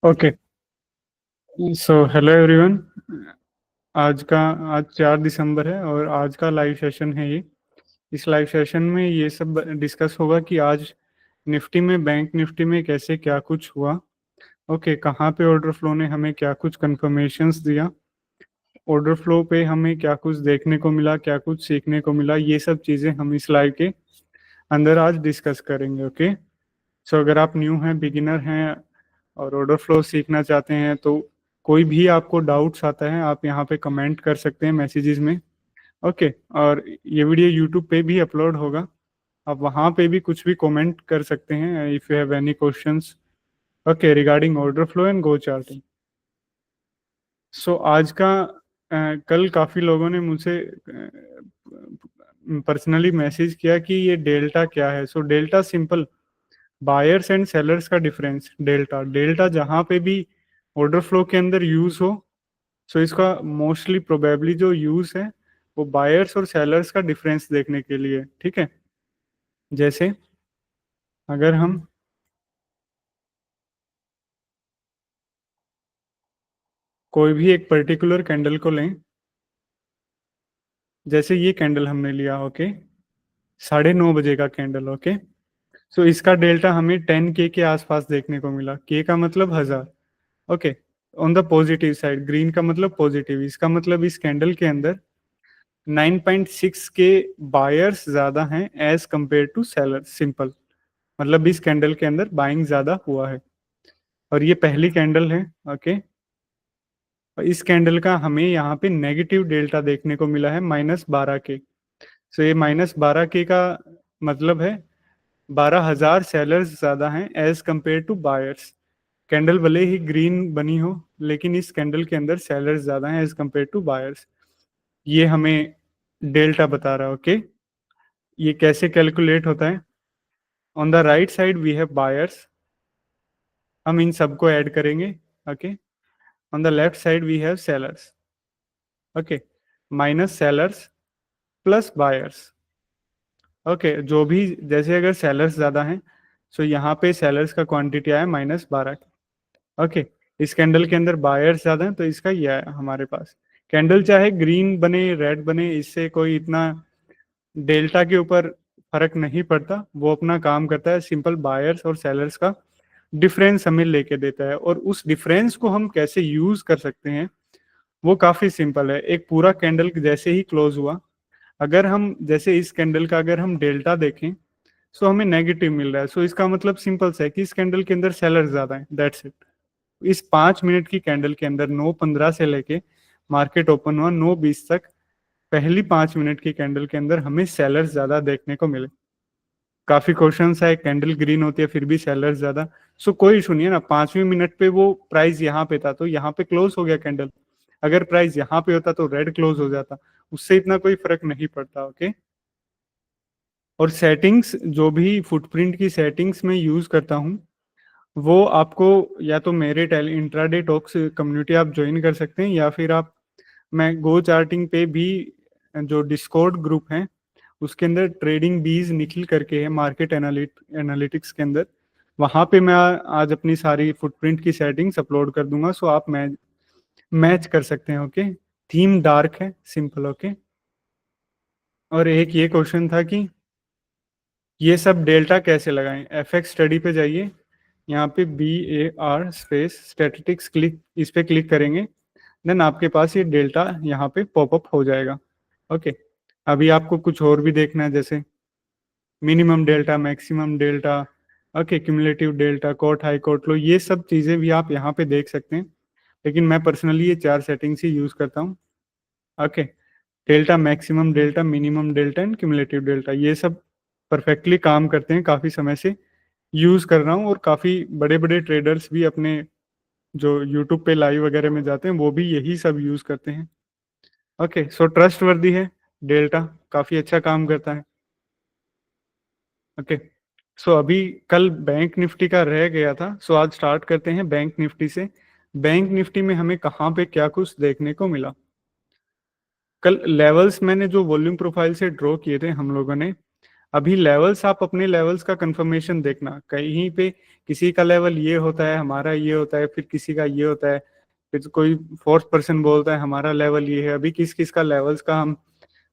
Okay. So hello everyone. आज का आज 4 दिसंबर है और आज का लाइव सेशन है ये। इस लाइव सेशन में ये सब डिस्कस होगा कि आज निफ्टी में, बैंक निफ्टी में कैसे क्या कुछ हुआ। ओके, कहाँ पे ऑर्डर फ्लो ने हमें क्या कुछ कंफर्मेशंस दिया, ऑर्डर फ्लो पे हमें क्या कुछ देखने को मिला, क्या कुछ सीखने को मिला, ये सब चीज़ें हम इस लाइव के अंदर आज डिस्कस करेंगे। ओके। सो अगर आप न्यू हैं, बिगिनर हैं और ऑर्डर फ्लो सीखना चाहते हैं तो कोई भी आपको डाउट्स आता है आप यहाँ पे कमेंट कर सकते हैं मैसेजेस में। ओके। और ये वीडियो यूट्यूब पे भी अपलोड होगा, आप वहाँ पे भी कुछ भी कमेंट कर सकते हैं if you have any questions. Okay, regarding order flow and GoCharting. So आज का कल काफ़ी लोगों ने मुझसे पर्सनली मैसेज किया कि ये डेल्टा क्या है। So delta simple buyers and sellers का डिफरेंस। डेल्टा डेल्टा जहाँ पे भी ऑर्डर फ्लो के अंदर यूज हो, सो इसका मोस्टली प्रोबेबली जो यूज है वो बायर्स और सेलर्स का डिफरेंस देखने के लिए। ठीक है, जैसे अगर हम कोई भी एक पर्टिकुलर कैंडल को लें, जैसे ये कैंडल हमने लिया। ओके, 9:30 बजे का कैंडल। ओके, सो इसका डेल्टा हमें 10K के आसपास देखने को मिला। के का मतलब 1000। Okay, on the positive side, green का मतलब पॉजिटिव। इसका मतलब इस कैंडल के अंदर 9.6 के बायर्स ज्यादा हैं as compare to seller. Simple मतलब इस कैंडल के अंदर बाइंग ज्यादा हुआ है और ये पहली कैंडल है। ओके, और इस कैंडल का हमें यहाँ पे नेगेटिव डेल्टा देखने को मिला है -12K। सो ये -12K का मतलब है 12,000 सेलर्स ज्यादा हैं as compare to buyers. Candle भले ही ग्रीन बनी हो लेकिन इस कैंडल के अंदर सेलर्स ज्यादा हैं एज कंपेयर टू बायर्स। ये हमें डेल्टा बता रहा है। ओके, ये कैसे कैलकुलेट होता है? On the right side we have buyers, हम इन सबको ऐड करेंगे। Okay, on the left side we have sellers. Okay, minus sellers plus buyers. Okay, जो भी जैसे अगर सेलर्स ज़्यादा हैं सो यहाँ पे सेलर्स का क्वांटिटी आया -12। ओके, इस कैंडल के अंदर बायर्स ज़्यादा हैं तो इसका ये आया हमारे पास। कैंडल चाहे ग्रीन बने रेड बने, इससे कोई इतना डेल्टा के ऊपर फर्क नहीं पड़ता, वो अपना काम करता है। सिंपल बायर्स और सेलर्स का डिफरेंस हमें लेके देता है और उस डिफरेंस को हम कैसे यूज कर सकते हैं वो काफी सिंपल है। एक पूरा कैंडल जैसे ही क्लोज हुआ, अगर हम जैसे इस कैंडल का अगर हम डेल्टा देखें सो हमें नेगेटिव मिल रहा है। सो इसका मतलब सिंपल सा है कि इस कैंडल के अंदर सेलर ज्यादा है, दैट्स इट। इस 5 मिनट की कैंडल के अंदर 9:15 से लेके मार्केट ओपन हुआ 9:20 तक, पहली 5 मिनट की कैंडल के अंदर हमें सेलर्स ज्यादा देखने को मिले। काफी क्वेश्चंस है, कैंडल ग्रीन होती है फिर भी सेलर्स ज्यादा। सो कोई इशू नहीं है ना, 5वें मिनट पे वो प्राइस यहाँ पे था तो यहाँ पे क्लोज हो गया कैंडल। अगर प्राइस यहाँ पे होता तो रेड क्लोज हो जाता, उससे इतना कोई फर्क नहीं पड़ता। ओके, और सेटिंग्स, जो भी फुटप्रिंट की सेटिंग्स में यूज करता हूँ वो आपको या तो मेरे इंट्राडे टॉक्स कम्युनिटी आप ज्वाइन कर सकते हैं, या फिर आप, मैं गो चार्टिंग पे भी जो डिस्कॉर्ड ग्रुप है उसके अंदर ट्रेडिंग बीज निखिल करके है मार्केट एनालिटिक्स के अंदर, वहां पे मैं आज अपनी सारी फुटप्रिंट की सेटिंग्स अपलोड कर दूंगा। सो आप मैच कर सकते हैं। ओके, थीम डार्क है, सिंपल। ओके, और एक ये क्वेश्चन था कि ये सब डेल्टा कैसे लगाएं। एफएक्स स्टडी पे जाइए, यहाँ पे BAR स्पेस स्टैटिस्टिक्स क्लिक, इस पे क्लिक करेंगे देन आपके पास ये डेल्टा यहाँ पे पॉपअप हो जाएगा। ओके, अभी आपको कुछ और भी देखना है जैसे minimum delta, maximum delta, okay, cumulative delta, quote high quote low, ये सब चीज़ें भी आप यहाँ पे देख सकते हैं। लेकिन मैं पर्सनली ये 4 सेटिंग्स ही यूज़ करता हूँ। Okay, delta, maximum delta, minimum delta and cumulative delta, ये सब परफेक्टली काम करते हैं। काफ़ी समय से यूज़ कर रहा हूँ और काफ़ी बड़े बड़े ट्रेडर्स भी अपने जो यूट्यूब पे लाइव वगैरह में जाते हैं वो भी यही सब यूज़ करते हैं। ओके, सो ट्रस्ट वर्दी है, डेल्टा काफ़ी अच्छा काम करता है। ओके, सो अभी कल बैंक निफ्टी का रह गया था, सो आज स्टार्ट करते हैं बैंक निफ्टी से। बैंक निफ्टी में हमें कहाँ पे क्या कुछ देखने को मिला। कल लेवल्स मैंने जो वॉल्यूम प्रोफाइल से ड्रॉ किए थे हम लोगों ने, अभी लेवल्स, आप अपने लेवल्स का कंफर्मेशन देखना, कहीं पे किसी का लेवल ये होता है, हमारा ये होता है, फिर किसी का ये होता है, फिर कोई फोर्थ पर्सन बोलता है हमारा लेवल ये है। अभी किस किस का लेवल्स का हम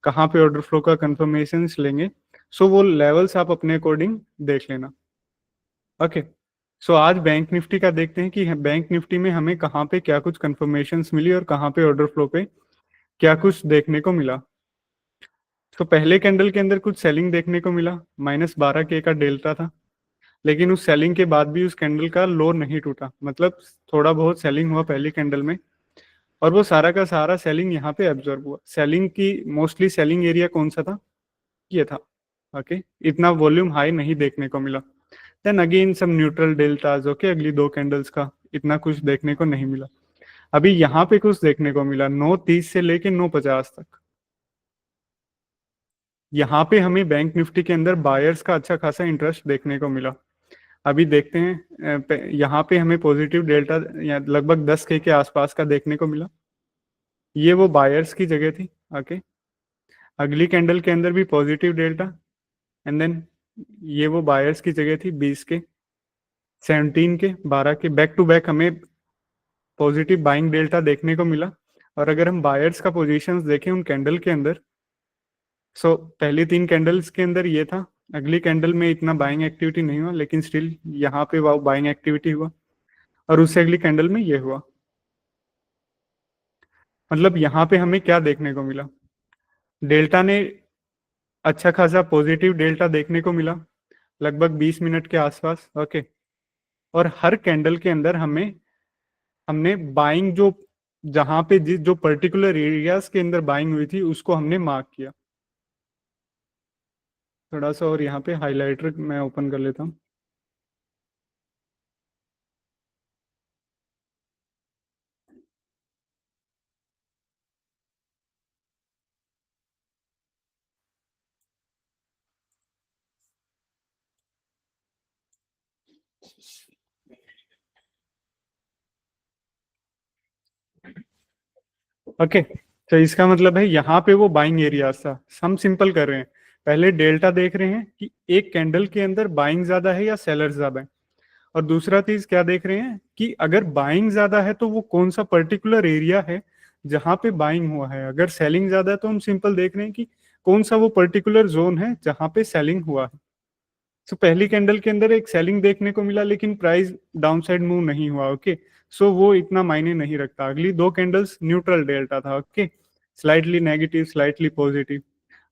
कहाँ पे ऑर्डर फ्लो का कंफर्मेशन लेंगे, सो वो लेवल्स आप अपने अकॉर्डिंग देख लेना। ओके, सो आज बैंक निफ्टी का देखते हैं कि बैंक निफ्टी में हमें कहाँ पे क्या कुछ कंफर्मेशंस मिली और कहाँ पे ऑर्डर फ्लो पे क्या कुछ देखने को मिला। तो पहले कैंडल के अंदर कुछ सेलिंग देखने को मिला, -12K का डेल्टा था, लेकिन उस सेलिंग के बाद भी उस कैंडल का लो नहीं टूटा, मतलब थोड़ा बहुत सेलिंग हुआ पहली कैंडल में, और वो सारा का सारा सेलिंग यहाँ पे एब्जॉर्ब हुआ। सेलिंग की मोस्टली सेलिंग एरिया कौन सा था, ये था। ओके, इतना वॉल्यूम हाई नहीं देखने को मिला। Then again some neutral deltas, okay, अगली दो कैंडल्स का इतना कुछ देखने को नहीं मिला। अभी यहाँ पे कुछ देखने को मिला 9:30 से लेके 9:50 तक। यहाँ पे हमें बैंक निफ्टी के अंदर बायर्स का अच्छा खासा इंटरेस्ट देखने को मिला। अभी देखते हैं, यहाँ पे हमें पॉजिटिव डेल्टा या लगभग 10K के आसपास का देखने को मिला। ये वो बायर्स की जगह थी। ओके, अगली कैंडल के अंदर भी पॉजिटिव डेल्टा, एंड देन ये वो बायर्स की जगह थी 20K, 17K, 12K, back to back हमें पॉजिटिव बाइंग डेल्टा देखने को मिला। और अगर हम बायर्स का पोजीशंस देखें उन कैंडल के अंदर, सो पहली तीन कैंडल्स के अंदर ये था, अगली कैंडल में इतना बाइंग एक्टिविटी नहीं हुआ, लेकिन स्टिल यहाँ पे वो बाइंग एक्टिविटी हुआ, और उससे अगली कैंडल में ये हुआ। मतलब यहाँ पे हमें क्या देखने को मिला, डेल्टा ने अच्छा खासा पॉजिटिव डेल्टा देखने को मिला लगभग 20 मिनट के आसपास। ओके, और हर कैंडल के अंदर हमें हमने बाइंग जो जहां पे जिस जो पर्टिकुलर एरियाज के अंदर बाइंग हुई थी उसको हमने मार्क किया। थोड़ा सा और यहाँ पे हाइलाइटर मैं ओपन कर लेता हूँ। ओके, तो इसका मतलब है यहाँ पे वो बाइंग एरिया था। हम सिंपल कर रहे हैं, पहले डेल्टा देख रहे हैं कि एक कैंडल के अंदर बाइंग ज्यादा है या सेलर ज्यादा है, और दूसरा चीज क्या देख रहे हैं कि अगर बाइंग ज्यादा है तो वो कौन सा पर्टिकुलर एरिया है जहां पे बाइंग हुआ है। अगर सेलिंग ज्यादा है तो हम सिंपल देख रहे हैं कि कौन सा वो पर्टिकुलर जोन है जहां पे सेलिंग हुआ है। सो पहली कैंडल के अंदर एक सेलिंग देखने को मिला, लेकिन प्राइस डाउनसाइड मूव नहीं हुआ। ओके, सो वो इतना मायने नहीं रखता। अगली दो कैंडल्स न्यूट्रल डेल्टा था। Okay, slightly negative, slightly positive.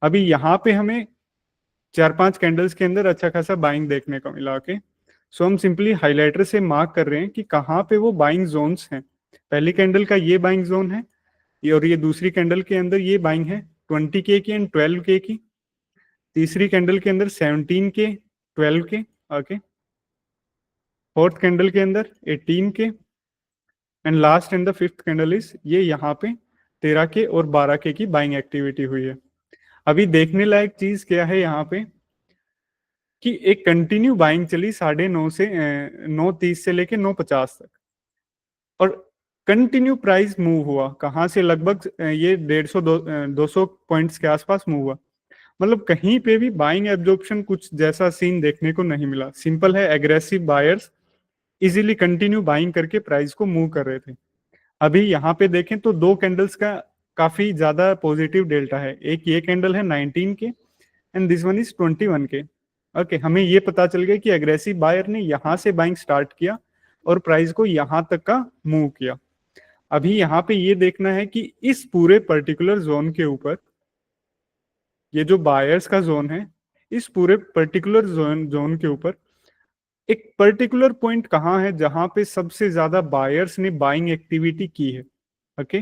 अभी यहाँ पे हमें चार पांच कैंडल्स के अंदर अच्छा खासा बाइंग देखने को मिला। ओके, सो हम सिंपली हाइलाइटर से मार्क कर रहे हैं कि कहाँ पे वो बाइंग जोन्स हैं। पहली कैंडल का ये बाइंग जोन है, और ये दूसरी कैंडल के अंदर ये बाइंग है 20K की एंड 12K की। तीसरी कैंडल के अंदर 17K, 12K। Okay, fourth candle के अंदर 18K, and last and the fifth candle is ये यहाँ पे 13K और 12K की बाइंग एक्टिविटी हुई है। अभी देखने लायक चीज क्या है यहाँ पे कि एक कंटिन्यू बाइंग चली 9:30 से 9:30 से लेके 9:50 तक, और कंटिन्यू प्राइस मूव हुआ कहाँ से, लगभग ये 150 200 पॉइंट्स के आसपास मूव हुआ। मतलब कहीं पे भी बाइंग एब्जॉर्प्शन कुछ जैसा सीन देखने को नहीं मिला। सिंपल है, aggressive buyers easily continue buying करके प्राइस को मूव कर रहे थे। अभी यहाँ पे देखें तो दो कैंडल्स का काफी ज्यादा पॉजिटिव डेल्टा है। एक ये कैंडल है 19K and this one is 21K। Okay, हमें ये पता चल गया कि एग्रेसिव बायर ने यहाँ से बाइंग स्टार्ट किया और प्राइस को यहाँ तक का मूव किया। अभी यहाँ पे ये देखना है कि इस पूरे पर्टिकुलर जोन के ऊपर, ये जो बायर्स का जोन है, इस पूरे पर्टिकुलर जोन के ऊपर एक पर्टिकुलर पॉइंट कहाँ है जहां पे सबसे ज्यादा बायर्स ने बाइंग एक्टिविटी की है। ओके,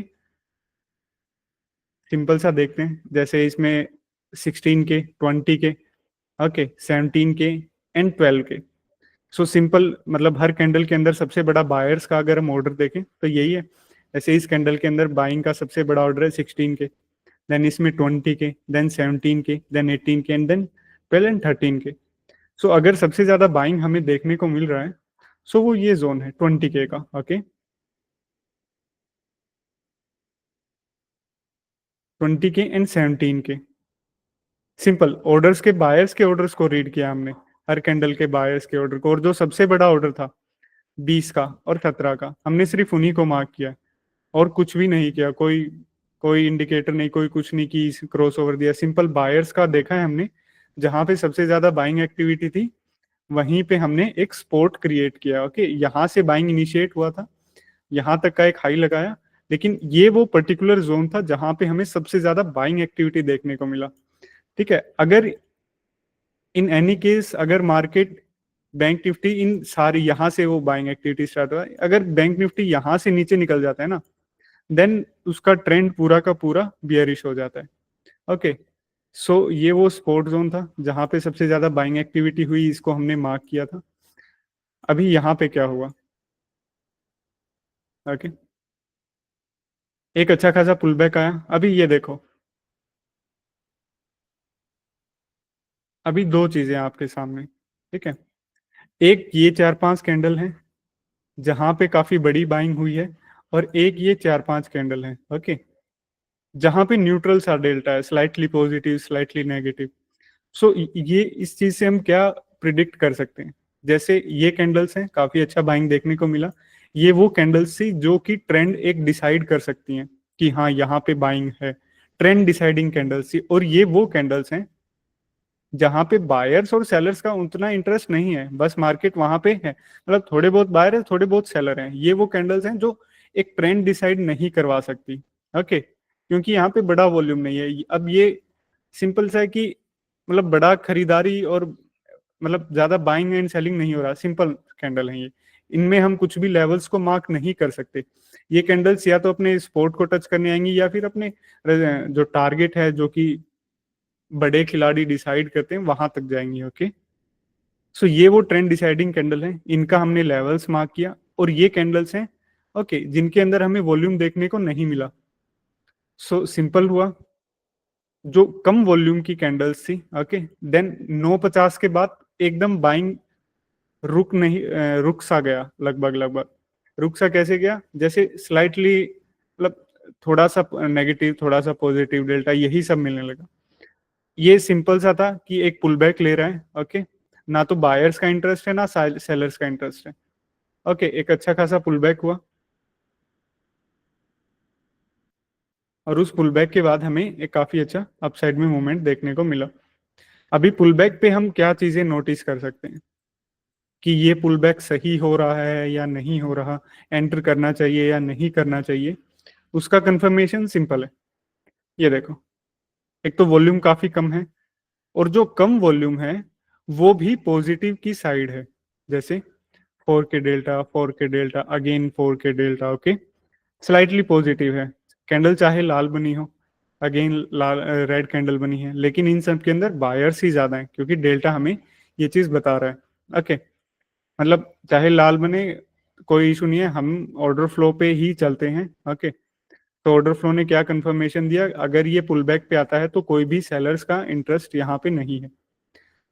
सिंपल सा देखते हैं, जैसे इसमें 16K, 20K, okay, 17K and 12K। So simple, मतलब हर कैंडल के अंदर सबसे बड़ा बायर्स का अगर हम ऑर्डर देखें तो यही है। ऐसे इस कैंडल के अंदर बाइंग का सबसे बड़ा ऑर्डर है 16K, देन इसमें 20K, then 17K, then 18K and then 12 and 13K। So अगर सबसे ज्यादा बाइंग हमें देखने को मिल रहा है, सो वो ये जोन है 20K का। Okay, 20K and 17K। Simple orders के बायर्स के ऑर्डर्स को रीड किया हमने, हर कैंडल के बायर्स के ऑर्डर को, और जो सबसे बड़ा ऑर्डर था 20 का और 17 का, हमने सिर्फ उन्हीं को मार्क किया और कुछ भी नहीं किया, कोई कोई इंडिकेटर नहीं, कोई कुछ नहीं की क्रॉस ओवर दिया, सिंपल बायर्स का देखा है हमने, जहां पे सबसे ज्यादा बाइंग एक्टिविटी थी वहीं पे हमने एक स्पोर्ट क्रिएट किया। ओके, यहाँ से बाइंग इनिशिएट हुआ था, यहाँ तक का एक हाई लगाया, लेकिन ये वो पर्टिकुलर जोन था जहां पे हमें सबसे ज्यादा बाइंग एक्टिविटी देखने को मिला। ठीक है, अगर इन एनी केस अगर मार्केट बैंक निफ्टी इन सारी यहाँ से वो बाइंग एक्टिविटी स्टार्ट हुआ, अगर बैंक निफ्टी यहाँ से नीचे निकल जाता है ना, देन उसका ट्रेंड पूरा का पूरा बियरिश हो जाता है। ओके, सो ये वो स्पोर्ट जोन था जहां पे सबसे ज्यादा बाइंग एक्टिविटी हुई, इसको हमने मार्क किया था। अभी यहाँ पे क्या हुआ? ओके, एक अच्छा खासा पुल बैक आया। अभी ये देखो, अभी दो चीजें आपके सामने। ठीक है, एक ये 4-5 कैंडल है जहां पे काफी बड़ी बाइंग हुई है, और एक ये 4-5 कैंडल है ओके, जहां पे न्यूट्रल सा डेल्टा है, स्लाइटली पॉजिटिव स्लाइटली नेगेटिव। सो ये इस चीज से हम क्या प्रिडिक्ट कर सकते हैं? जैसे ये कैंडल्स हैं, काफी अच्छा बाइंग देखने को मिला, ये वो कैंडल्स थी जो कि ट्रेंड एक डिसाइड कर सकती हैं कि हाँ यहाँ पे बाइंग है, ट्रेंड डिसाइडिंग कैंडल्स थी। और ये वो कैंडल्स हैं जहां पे बायर्स और सेलर्स का उतना इंटरेस्ट नहीं है, बस मार्केट वहां पे है, मतलब थोड़े बहुत बायर है थोड़े बहुत सेलर हैं। ये वो कैंडल्स हैं जो एक ट्रेंड डिसाइड नहीं करवा सकती। ओके, क्योंकि यहाँ पे बड़ा वॉल्यूम नहीं है। अब ये सिंपल सा है कि मतलब बड़ा खरीदारी और मतलब ज्यादा बाइंग एंड सेलिंग नहीं हो रहा, सिंपल कैंडल है ये, इनमें हम कुछ भी लेवल्स को मार्क नहीं कर सकते। ये कैंडल्स या तो अपने सपोर्ट को टच करने आएंगी या फिर अपने जो टारगेट है जो कि बड़े खिलाड़ी डिसाइड करते हैं वहां तक जाएंगी। ओके, सो ये वो ट्रेंड डिसाइडिंग कैंडल है, इनका हमने लेवल्स मार्क किया, और ये कैंडल्स हैं ओके जिनके अंदर हमें वॉल्यूम देखने को नहीं मिला। सो सिंपल हुआ, जो कम वॉल्यूम की कैंडल्स थी ओके, देन 9:50 के बाद एकदम बाइंग रुक नहीं रुक सा गया, लगभग लगभग रुक सा कैसे गया, जैसे स्लाइटली मतलब थोड़ा सा नेगेटिव थोड़ा सा पॉजिटिव डेल्टा यही सब मिलने लगा। ये सिंपल सा था कि एक पुल बैक ले रहा है ओके, ना तो बायर्स का इंटरेस्ट है ना सेलर्स का इंटरेस्ट है। ओके, एक अच्छा खासा पुल बैक हुआ, और उस पुल बैक के बाद हमें एक काफी अच्छा अपसाइड में मूवमेंट देखने को मिला। अभी पुल बैक पे हम क्या चीजें नोटिस कर सकते हैं कि ये पुल बैक सही हो रहा है या नहीं हो रहा, एंटर करना चाहिए या नहीं करना चाहिए, उसका कंफर्मेशन सिंपल है। ये देखो, एक तो वॉल्यूम काफी कम है, और जो कम वॉल्यूम है वो भी पॉजिटिव की साइड है, जैसे 4 के डेल्टा अगेन 4 के डेल्टा ओके, स्लाइटली पॉजिटिव है। कैंडल चाहे लाल बनी हो, अगेन लाल रेड कैंडल बनी है, लेकिन इन सब के अंदर बायर्स ही ज्यादा है क्योंकि डेल्टा हमें ये चीज बता रहा है। ओके, मतलब चाहे लाल बने कोई इशू नहीं है, हम ऑर्डर फ्लो पे ही चलते हैं। ओके, तो ऑर्डर फ्लो ने क्या कंफर्मेशन दिया, अगर ये पुल बैक पे आता है तो कोई भी सेलर्स का इंटरेस्ट यहाँ पे नहीं है।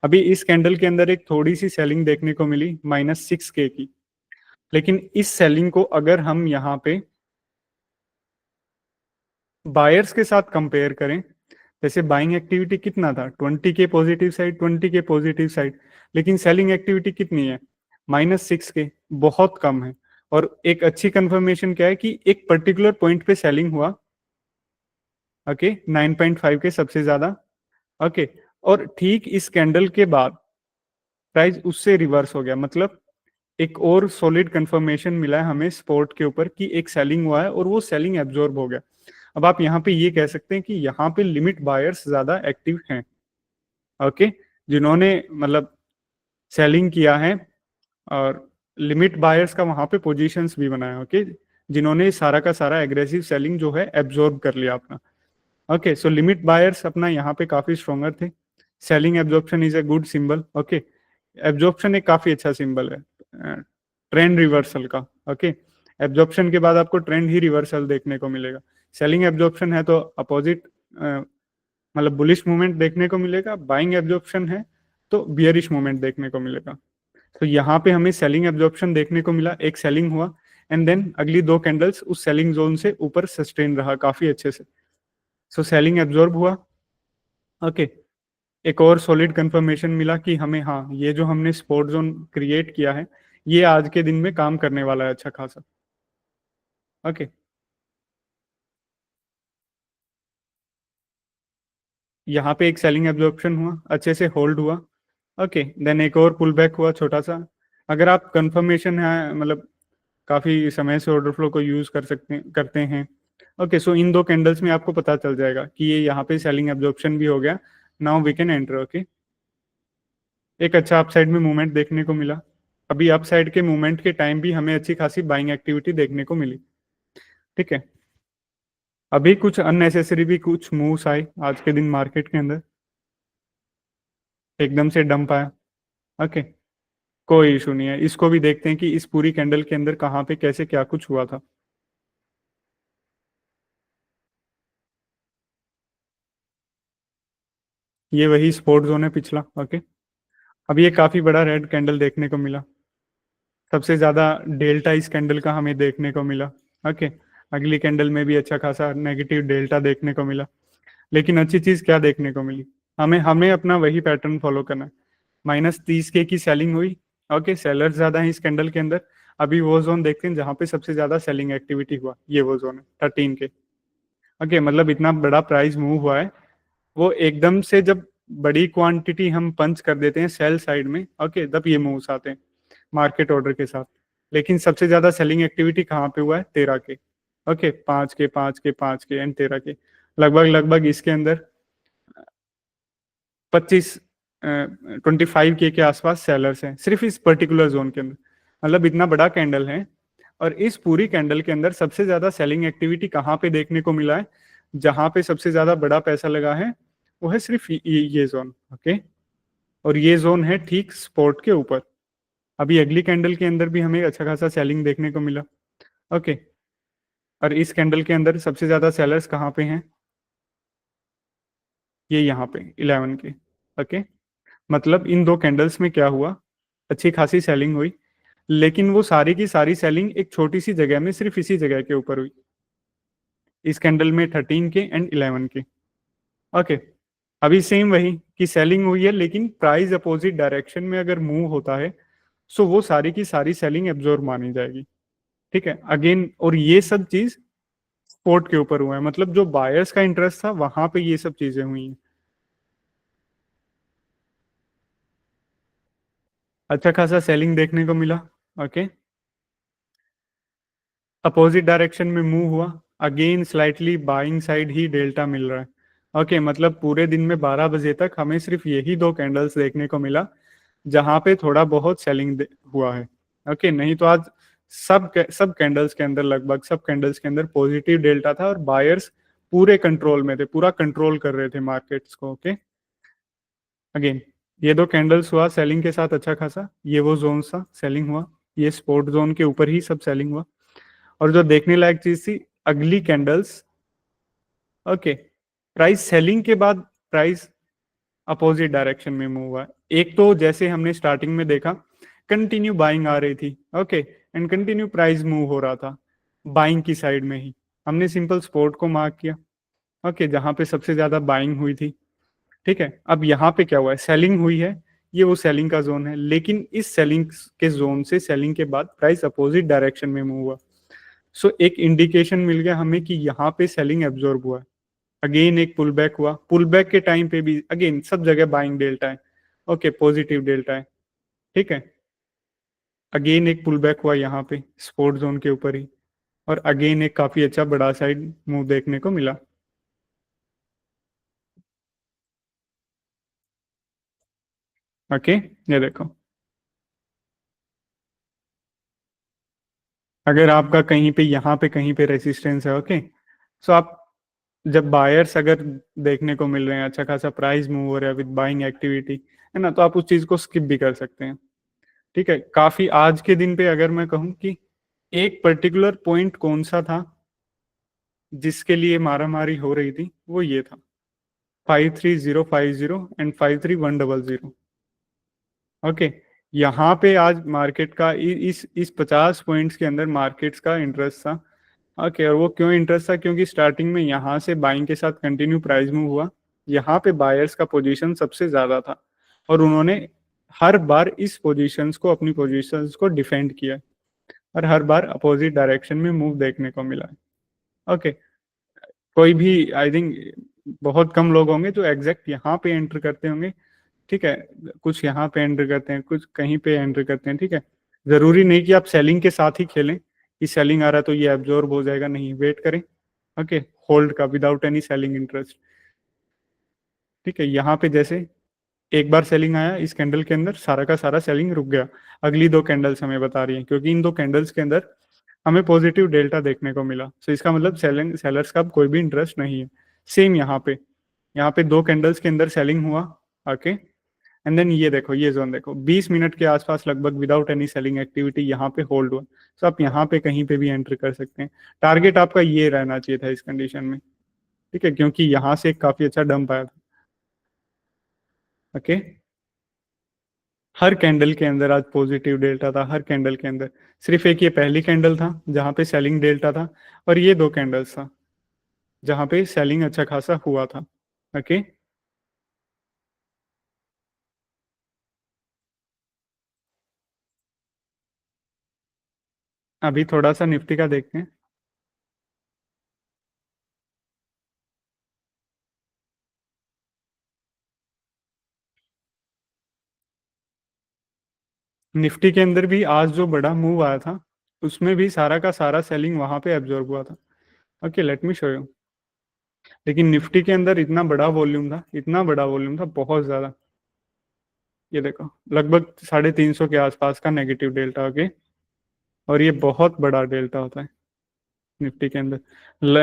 अभी इस कैंडल के अंदर एक थोड़ी सी सेलिंग देखने को मिली -6K की, लेकिन इस सेलिंग को अगर हम यहाँ पे बायर्स के साथ कंपेयर करें, जैसे बाइंग एक्टिविटी कितना था 20K positive side 20K positive side, लेकिन सेलिंग एक्टिविटी कितनी है -6K, बहुत कम है। और एक अच्छी कंफर्मेशन क्या है कि एक पर्टिकुलर पॉइंट पे सेलिंग हुआ ओके, 9.5 के सबसे ज्यादा ओके, और ठीक इस कैंडल के बाद प्राइस उससे रिवर्स हो गया, मतलब एक और सॉलिड कंफर्मेशन मिला है हमें स्पोर्ट के ऊपर कि एक सेलिंग हुआ है और वो सेलिंग एब्जॉर्ब हो गया। अब आप यहाँ पे ये कह सकते हैं कि यहाँ पे लिमिट बायर्स ज्यादा एक्टिव हैं ओके, जिन्होंने मतलब सेलिंग किया है, और लिमिट बायर्स का वहां पे पोजीशंस भी बनाया ओके, जिन्होंने सारा का सारा एग्रेसिव सेलिंग जो है एब्जॉर्ब कर लिया अपना। ओके, सो लिमिट बायर्स अपना यहाँ पे काफी स्ट्रोंगर थे। Selling absorption is a good symbol okay, absorption एक काफी अच्छा सिंबल है ट्रेंड रिवर्सल का। ओके, एब्जॉर्प्शन के बाद आपको ट्रेंड ही रिवर्सल देखने को मिलेगा। सेलिंग एब्जॉर्प्शन है तो अपोजिट मतलब बुलिश मूवमेंट देखने को मिलेगा, बाइंग एब्जॉर्प्शन है तो बियरिश मूवमेंट देखने को मिलेगा। तो यहाँ पे हमें सेलिंग एब्जॉर्प्शन देखने को मिला, एक सेलिंग हुआ, एंड देन अगली दो कैंडल्स उस सेलिंग जोन से ऊपर सस्टेन रहा काफी अच्छे से। सो सेलिंग एब्जॉर्ब हुआ ओके, एक और सॉलिड कंफर्मेशन मिला कि हमें, हाँ, ये जो हमने सपोर्ट जोन क्रिएट किया है ये आज के दिन में काम करने वाला है अच्छा खासा। ओके, यहाँ पे एक सेलिंग एब्जॉर्प्शन हुआ, अच्छे से होल्ड हुआ। ओके, देन एक और पुल बैक हुआ छोटा सा। अगर आप कंफर्मेशन है मतलब काफी समय से ऑर्डर फ्लो को यूज कर सकते करते हैं। ओके, सो इन दो कैंडल्स में आपको पता चल जाएगा कि ये यहाँ पे सेलिंग एब्जॉर्प्शन भी हो गया। Now we can enter. Okay, एक अच्छा अपसाइड में मूवमेंट देखने को मिला। अभी अपसाइड के मूवमेंट के टाइम भी हमें अच्छी खासी बाइंग एक्टिविटी देखने को मिली। ठीक है, अभी कुछ अननेसेसरी भी कुछ मूव्स आए आज के दिन मार्केट के अंदर, एकदम से डंप आया। ओके, कोई इशू नहीं है, इसको भी देखते हैं कि इस पूरी कैंडल के अंदर कहाँ पे कैसे क्या कुछ हुआ था। ये वही स्पॉट जोन है पिछला। ओके, अब ये काफी बड़ा रेड कैंडल देखने को मिला। सबसे ज्यादा डेल्टा इस कैंडल का हमें देखने को मिला। ओके, अगली कैंडल में भी अच्छा खासा नेगेटिव डेल्टा देखने को मिला। लेकिन अच्छी चीज क्या देखने को मिली, हमें हमें अपना वही पैटर्न फॉलो करना है। -30K की सेलिंग हुई। ओके, सेलर ज्यादा है इस कैंडल के अंदर। अभी वो जोन देखते हैं जहां पे सबसे ज्यादा सेलिंग एक्टिविटी हुआ, ये वो जोन है 13K। ओके, मतलब इतना बड़ा प्राइस मूव हुआ है। वो एकदम से जब बड़ी क्वांटिटी हम पंच कर देते हैं सेल साइड में, ओके, तब ये मूव्स आते हैं मार्केट ऑर्डर के साथ। लेकिन सबसे ज्यादा सेलिंग एक्टिविटी कहाँ पे हुआ है, 13K। Okay, 5K 5K 5K and 13K, लगभग लगभग इसके अंदर 25 25K के आसपास सेलर्स हैं सिर्फ इस पर्टिकुलर जोन के अंदर। मतलब इतना बड़ा कैंडल है, और इस पूरी कैंडल के अंदर सबसे ज्यादा सेलिंग एक्टिविटी कहाँ पे देखने को मिला है, जहां पे सबसे ज्यादा बड़ा पैसा लगा है, वो है सिर्फ ये जोन। ओके, और ये जोन है ठीक स्पॉट के ऊपर। अभी अगली कैंडल के अंदर भी हमें अच्छा खासा सेलिंग देखने को मिला। ओके, और इस कैंडल के अंदर सबसे ज्यादा सेलर्स कहाँ पे हैं, ये यहाँ पे 11 के। ओके, मतलब इन दो कैंडल्स में क्या हुआ, अच्छी खासी सेलिंग हुई। लेकिन वो सारी की सारी सेलिंग एक छोटी सी जगह में सिर्फ इसी जगह के ऊपर हुई, इस कैंडल में 13K एंड 11K। ओके, अभी सेम वही कि सेलिंग हुई है, लेकिन प्राइस अपोजिट डायरेक्शन में अगर मूव होता है, सो वो सारी की सारी सेलिंग एब्जॉर्ब मानी जाएगी। ठीक है, अगेन, और ये सब चीज स्पोर्ट के ऊपर हुआ है, मतलब जो बायर्स का इंटरेस्ट था वहां पे ये सब चीजें हुई हैं। अच्छा खासा सेलिंग देखने को मिला। ओके, अपोजिट डायरेक्शन में मूव हुआ, अगेन स्लाइटली बाइंग साइड ही डेल्टा मिल रहा है। ओके, मतलब पूरे दिन में 12 बजे तक हमें सिर्फ यही दो कैंडल्स देखने को मिला जहां पे थोड़ा बहुत सेलिंग हुआ है। ओके, नहीं तो आज सब कैंडल्स के अंदर, लगभग सब कैंडल्स के अंदर पॉजिटिव डेल्टा था, और बायर्स पूरे कंट्रोल में थे, पूरा कंट्रोल कर रहे थे मार्केट्स को। ओके, अगेन, ये दो कैंडल्स हुआ सेलिंग के साथ अच्छा खासा, ये वो जोन था सेलिंग हुआ, ये स्पोर्ट जोन के ऊपर ही सब सेलिंग हुआ। और जो देखने लायक चीज थी, अगली कैंडल्स, ओके, प्राइस सेलिंग के बाद प्राइस अपोजिट डायरेक्शन में मूव हुआ। एक तो जैसे हमने स्टार्टिंग में देखा, कंटिन्यू बाइंग आ रही थी। Okay, and continue price move हो रहा था बाइंग की साइड में ही। हमने सिंपल सपोर्ट को मार्क किया। ओके, जहां पे सबसे ज्यादा बाइंग हुई थी। ठीक है, अब यहाँ पे क्या हुआ है, सेलिंग हुई है, ये वो सेलिंग का जोन है, लेकिन इस सेलिंग के जोन से सेलिंग के बाद प्राइस अपोजिट डायरेक्शन में मूव हुआ। सो एक इंडिकेशन मिल गया हमें कि यहाँ पे सेलिंग एब्जॉर्ब हुआ है। अगेन एक पुल बैक हुआ, पुल बैक के टाइम पे भी अगेन सब जगह बाइंग डेल्टा है। ओके, पॉजिटिव डेल्टा है। ठीक है, अगेन एक पुल बैक हुआ यहाँ पे स्पोर्ट जोन के ऊपर ही, और अगेन एक काफी अच्छा बड़ा साइड मूव देखने को मिला। ओके, ये देखो, अगर आपका कहीं पे यहाँ पे कहीं पे रेसिस्टेंस है, ओके, सो आप जब बायर्स अगर देखने को मिल रहे हैं, अच्छा खासा प्राइस मूव हो रहा है विद बाइंग एक्टिविटी, है ना, तो आप उस चीज को स्किप भी कर सकते हैं। ठीक है, काफी आज के दिन पे अगर मैं कहूँ कि एक पर्टिकुलर पॉइंट कौन सा था जिसके लिए मारामारी हो रही थी, वो ये था 53050 एंड 53100। ओके, यहाँ पे आज मार्केट का इस 50 पॉइंट्स के अंदर मार्केट्स का इंटरेस्ट था। ओके, और वो क्यों इंटरेस्ट था, क्योंकि स्टार्टिंग में यहाँ से बाइंग के साथ कंटिन्यू प्राइस मूव हुआ, यहाँ पे बायर्स का पोजीशन सबसे ज्यादा था और उन्होंने हर बार इस पोजीशंस को, अपनी पोजीशंस को डिफेंड किया और हर बार अपोजिट डायरेक्शन में मूव देखने को मिला है। ओके, कोई भी, आई थिंक बहुत कम लोग होंगे जो एग्जैक्ट यहाँ पे एंटर करते होंगे। ठीक है, कुछ यहाँ पे एंटर करते हैं, कुछ कहीं पे एंटर करते हैं। ठीक है, जरूरी नहीं कि आप सेलिंग के साथ ही खेलें कि सेलिंग आ रहा है तो ये एब्जॉर्ब हो जाएगा, नहीं, वेट करें। ओके, होल्ड का, विदाउट एनी सेलिंग इंटरेस्ट। ठीक है, यहाँ पे जैसे एक बार सेलिंग आया इस कैंडल के अंदर, सारा का सारा सेलिंग रुक गया। अगली दो कैंडल्स हमें बता रही हैं, क्योंकि इन दो कैंडल्स के अंदर हमें पॉजिटिव डेल्टा देखने को मिला, तो इसका मतलब सेलिंग, सेलर्स का अब कोई भी इंटरेस्ट नहीं है। सेम यहाँ पे दो कैंडल्स के अंदर सेलिंग हुआ। ओके, एंड देन ये देखो, ये जोन देखो, 20 मिनट के आसपास लगभग विदाउट एनी सेलिंग एक्टिविटी यहाँ पे होल्ड हुआ। तो आप यहाँ पे कहीं पे भी एंटर कर सकते हैं। टारगेट आपका ये रहना चाहिए था इस कंडीशन में। ठीक है, क्योंकि यहाँ से एक काफी अच्छा डंप आया था। ओके, हर कैंडल के अंदर आज पॉजिटिव डेल्टा था, हर कैंडल के अंदर। सिर्फ एक ये पहली कैंडल था जहां पे सेलिंग डेल्टा था, और ये दो कैंडल्स था जहां पे सेलिंग अच्छा खासा हुआ था। ओके, अभी थोड़ा सा निफ्टी का देखते हैं। निफ्टी के अंदर भी आज जो बड़ा मूव आया था, उसमें भी सारा का सारा सेलिंग वहां पे एब्जॉर्ब हुआ था। Okay, let me show you. लेकिन निफ्टी के अंदर इतना बड़ा वॉल्यूम था, इतना बड़ा वॉल्यूम था, बहुत ज्यादा। ये देखो, लगभग 350 के आसपास का नेगेटिव डेल्टा। ओके, और ये बहुत बड़ा डेल्टा होता है निफ्टी के अंदर।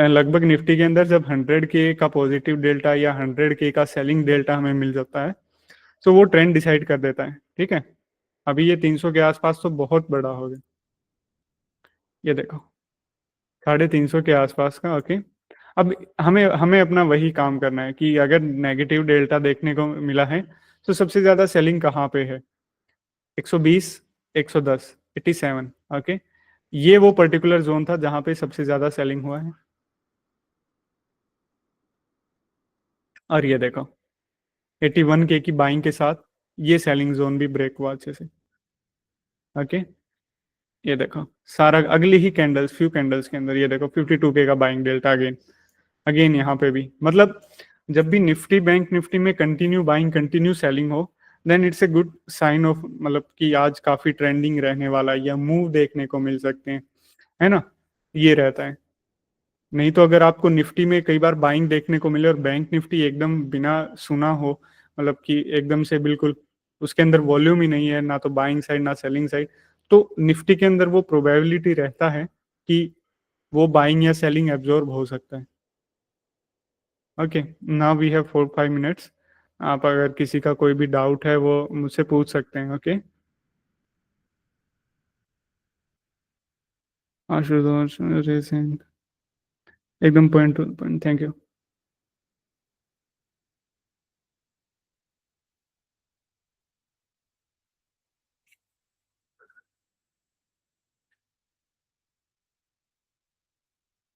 लगभग निफ्टी के अंदर जब 100 के का पॉजिटिव डेल्टा या 100 के का सेलिंग डेल्टा हमें मिल जाता है, तो वो ट्रेंड डिसाइड कर देता है। ठीक है, अभी ये 300 के आसपास तो बहुत बड़ा हो गया। ये देखो, 350 के आसपास का। ओके, अब हमें हमें अपना वही काम करना है कि अगर नेगेटिव डेल्टा देखने को मिला है, तो सबसे ज्यादा सेलिंग कहाँ पे है? 120, 110, 87। ओके, ये वो पर्टिकुलर जोन था जहां पे सबसे ज्यादा सेलिंग हुआ है। और ये देखो, 81 के की बाइंग के साथ ये सेलिंग जोन भी ब्रेक हुआ अच्छे से। ओके, ये देखो, सारा अगली ही कैंडल्स, फ्यू कैंडल्स के अंदर ये देखो 52 के का बाइंग डेल्टा अगेन। अगेन यहाँ पे भी, मतलब जब भी निफ्टी, बैंक निफ्टी में कंटिन्यू बाइंग, कंटिन्यू सेलिंग हो, then it's a good sign of, मतलब कि आज काफी ट्रेंडिंग रहने वाला है या मूव देखने को मिल सकते हैं, है ना? ये रहता है। नहीं तो अगर आपको निफ्टी में कई बार बाइंग देखने को मिले और बैंक निफ्टी एकदम बिना सुना हो, मतलब कि एकदम से बिल्कुल उसके अंदर वॉल्यूम ही नहीं है, ना तो बाइंग साइड ना सेलिंग साइड, तो निफ्टी के अंदर वो प्रोबेबिलिटी रहता है कि वो बाइंग या सेलिंग एब्जॉर्ब हो सकता है। Okay, now we have 4-5 minutes. आप अगर किसी का कोई भी डाउट है वो मुझसे पूछ सकते हैं। ओके, आशुतोष रेसिंग, एकदम point two point, thank you.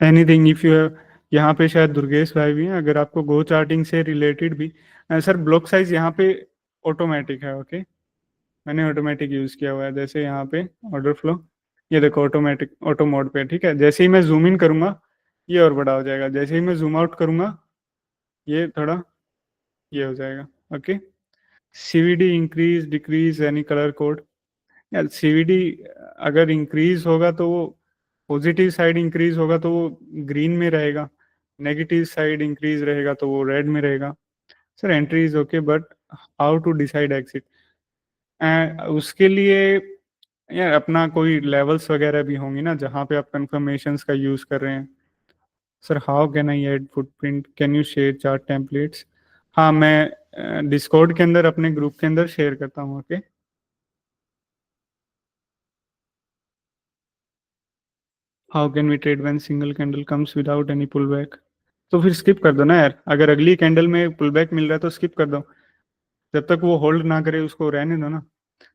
Anything if you have, यहाँ पे शायद दुर्गेश भाई भी हैं, अगर आपको गो चार्टिंग से रिलेटेड भी। सर, ब्लॉक साइज यहाँ पे ऑटोमेटिक है। ओके, मैंने ऑटोमेटिक यूज किया हुआ है, जैसे यहाँ पे ऑर्डर फ्लो, ये देखो ऑटोमेटिक, ऑटो मोड पे। ठीक है, जैसे ही मैं जूम इन करूंगा ये और बड़ा हो जाएगा, जैसे ही मैं जूम आउट करूंगा ये थोड़ा ये हो जाएगा। Okay, CVD increase decrease any colour code? यार सीवीडी अगर इंक्रीज होगा तो वो पॉजिटिव साइड इंक्रीज होगा तो वो ग्रीन में रहेगा, नेगेटिव साइड इंक्रीज रहेगा तो वो रेड में रहेगा। Sir, entry is okay but how to decide exit? उसके लिए यार अपना कोई लेवल्स वगैरह भी होंगी ना जहाँ पे आप कंफर्मेशंस का यूज कर रहे हैं। Sir, how can I add footprint, can you share chart templates? हाँ, मैं डिस्कॉर्ड के अंदर अपने ग्रुप के अंदर शेयर करता हूँ। Okay, how can we trade when single candle comes without any pull back? तो फिर स्किप कर दो ना यार, अगर अगली कैंडल में पुल बैक मिल रहा है तो स्किप कर दो, जब तक वो होल्ड ना करे उसको रहने दो ना।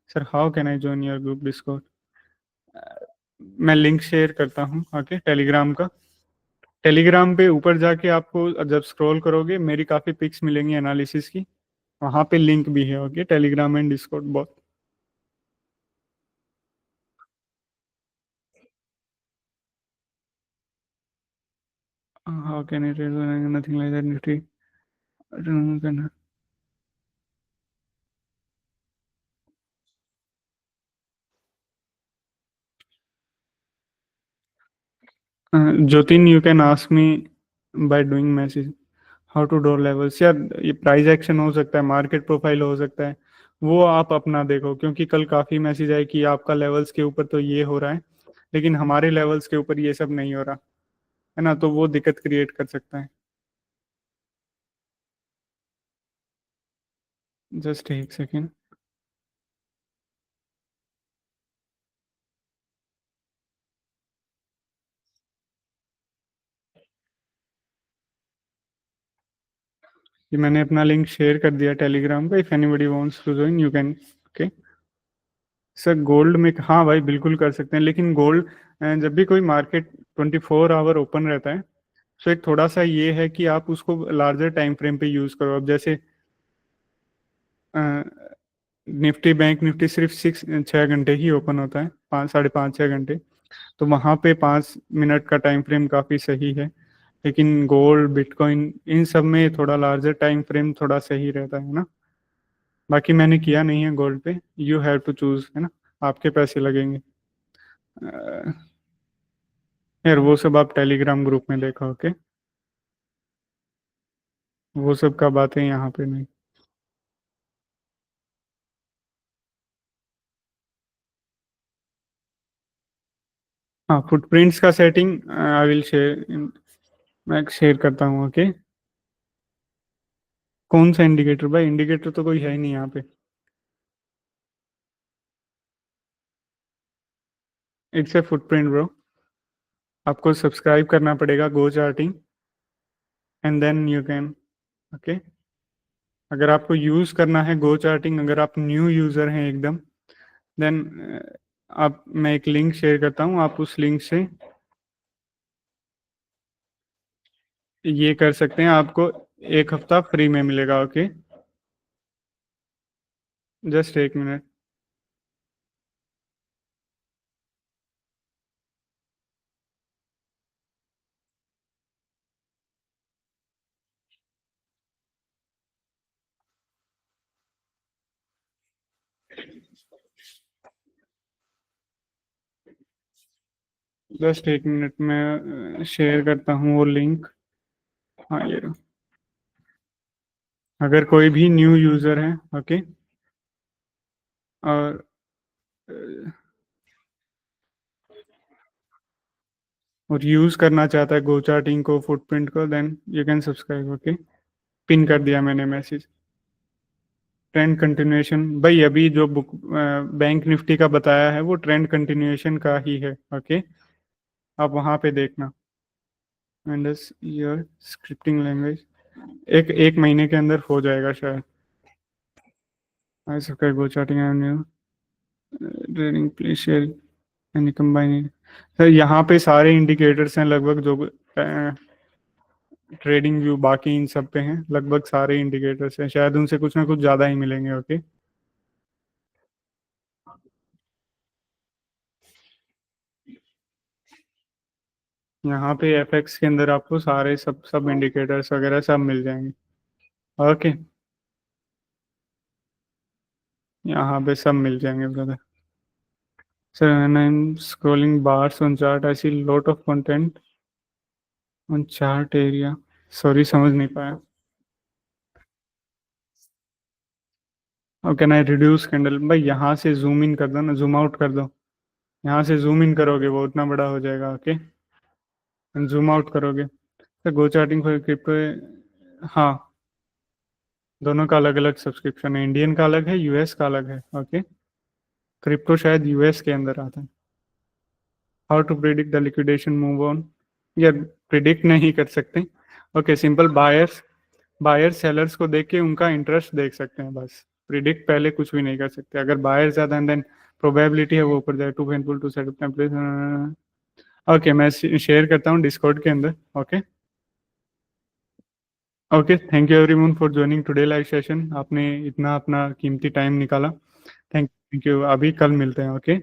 Sir, how can I join your group Discord? मैं लिंक शेयर करता हूँ, ओके, टेलीग्राम का। टेलीग्राम पे ऊपर जाके आपको जब स्क्रॉल करोगे मेरी काफ़ी पिक्स मिलेंगी एनालिसिस की, वहाँ पे लिंक भी है। ओके, टेलीग्राम एंड डिस्कॉर्ड बहुत। How can it nothing like that Nifty. Jotin, you can ask me by doing message how to draw levels. यार ये प्राइस एक्शन हो सकता है, मार्केट प्रोफाइल हो सकता है, वो आप अपना देखो, क्योंकि कल काफ़ी मैसेज आए कि आपका लेवल्स के ऊपर तो ये हो रहा है लेकिन हमारे लेवल्स के ऊपर ये सब नहीं हो रहा है ना, तो वो दिक्कत क्रिएट कर सकता है। जस्ट एक सेकेंड। ये मैंने अपना लिंक शेयर कर दिया टेलीग्राम का, if anybody wants to join you can. Okay sir, gold में हाँ भाई बिल्कुल कर सकते हैं, लेकिन गोल्ड जब भी कोई मार्केट 24 आवर ओपन रहता है, तो एक थोड़ा सा ये है कि आप उसको लार्जर टाइम फ्रेम पे यूज करो। अब जैसे निफ्टी, बैंक निफ्टी सिर्फ 6 6 घंटे ही ओपन होता है, 5 साढ़े 5 6 घंटे, तो वहाँ पे 5 मिनट का टाइम फ्रेम काफ़ी सही है। लेकिन गोल्ड बिटकॉइन इन सब में थोड़ा लार्जर टाइम फ्रेम थोड़ा सही रहता है ना। बाकी मैंने किया नहीं है गोल्ड पे, यू हैव टू चूज, है ना, आपके पैसे लगेंगे। यार वो सब आप टेलीग्राम ग्रुप में देखो। ओके, वो सब का बातें यहाँ पे नहीं। हाँ, फुटप्रिंट्स का सेटिंग आई विल शेयर, मैं शेयर करता हूँ। ओके, कौन सा इंडिकेटर भाई? इंडिकेटर तो कोई है ही नहीं यहाँ पे। It's a footprint bro. आपको सब्सक्राइब करना पड़ेगा GoCharting and then you can. Okay, अगर आपको यूज करना है गो चार्टिंग, अगर आप न्यू यूजर हैं एकदम, देन आप, मैं एक लिंक शेयर करता हूँ, आप उस लिंक से ये कर सकते हैं, आपको 1 हफ्ता फ्री में मिलेगा। Okay, just 1 minute. 1 मिनट में शेयर करता हूँ वो लिंक। हाँ ये रहा। अगर कोई भी न्यू यूजर है, ओके, और यूज करना चाहता है गो चार्टिंग को, फुटप्रिंट को, then you can subscribe. Okay, pin कर दिया मैंने मैसेज। ट्रेंड कंटिन्यूएशन भाई, अभी जो बुक बैंक निफ्टी का बताया है वो ट्रेंड कंटिन्यूएशन का ही है। ओके, आप वहाँ पे देखना। एंड योर स्क्रिप्टिंग लैंग्वेज एक एक महीने के अंदर हो जाएगा शायद। I subscribe GoCharting and trading please share and combine. Sir यहाँ पे सारे इंडिकेटर्स हैं लगभग, जो ट्रेडिंग व्यू बाकी इन सब पे हैं, लगभग सारे इंडिकेटर्स हैं, शायद उनसे कुछ ना कुछ ज़्यादा ही मिलेंगे। ओके, यहाँ पे एफएक्स के अंदर आपको सारे सब सब इंडिकेटर्स वगैरह सब मिल जाएंगे। ओके, यहाँ पे सब मिल जाएंगे brother. Sir I am scrolling bars on chart, I see lot of content on chart area. Sorry, समझ नहीं पाया। और कैन आई रिड्यूस कैंडल? भाई यहाँ से जूम इन कर दो ना, जूम आउट कर दो। यहाँ से जूम इन करोगे वो उतना बड़ा हो जाएगा। ओके, जूम आउट करोगे तो गो चार्टिंग फॉर क्रिप्टो। हाँ, दोनों का अलग अलग सब्सक्रिप्शन है, इंडियन का अलग है, यूएस का अलग है। ओके, क्रिप्टो शायद यूएस के अंदर आता है। How to predict the liquidation move on? यार प्रिडिक्ट नहीं कर सकते। ओके, सिंपल बायर्स, सेलर्स को देख के उनका इंटरेस्ट देख सकते हैं बस। प्रिडिक्ट पहले कुछ भी नहीं कर सकते। अगर बायर ज्यादा, देन प्रोबेबिलिटी है वो ऊपर जाए। Too painful to set up template. Okay, मैं शेयर करता हूँ डिस्कॉर्ड के अंदर। Okay okay, thank you everyone for joining today live session. आपने इतना अपना कीमती टाइम निकाला, थैंक यू। अभी कल मिलते हैं। ओके।